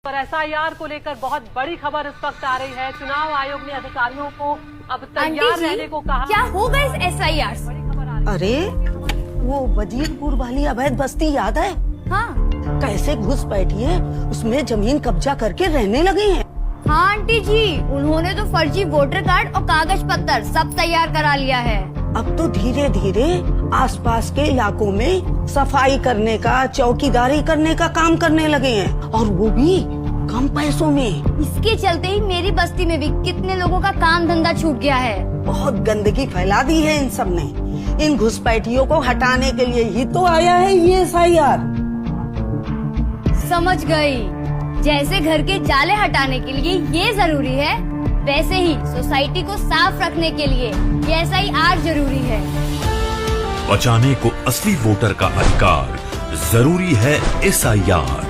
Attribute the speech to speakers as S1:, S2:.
S1: पर एसआईआर को लेकर बहुत बड़ी खबर इस वक्त आ रही है। चुनाव आयोग ने अधिकारियों को अब तैयार रहने को कहा।
S2: क्या होगा इस एसआईआर से?
S1: बड़ी खबर आ रही है।
S3: अरे वो वजीरपुर वाली अवैध बस्ती याद है?
S2: हाँ
S3: कैसे घुस बैठी है, उसमें जमीन कब्जा करके रहने लगे हैं।
S2: हाँ आंटी जी, उन्होंने तो फर्जी वोटर कार्ड और कागज पत्र सब तैयार करा लिया है।
S3: अब तो धीरे धीरे आसपास के इलाकों में सफाई करने का, चौकीदारी करने का काम करने लगे हैं, और वो भी कम पैसों में।
S2: इसके चलते ही मेरी बस्ती में भी कितने लोगों का काम धंधा छूट गया है।
S3: बहुत गंदगी फैला दी है इन सब ने। इन घुसपैठियों को हटाने के लिए ही तो आया है ये एसआईआर।
S2: समझ गई। जैसे घर के जाले हटाने के लिए ये जरूरी है, वैसे ही सोसाइटी को साफ रखने के लिए ये एसआईआर जरूरी है।
S4: बचाने को असली वोटर का अधिकार, जरूरी है एसआईआर।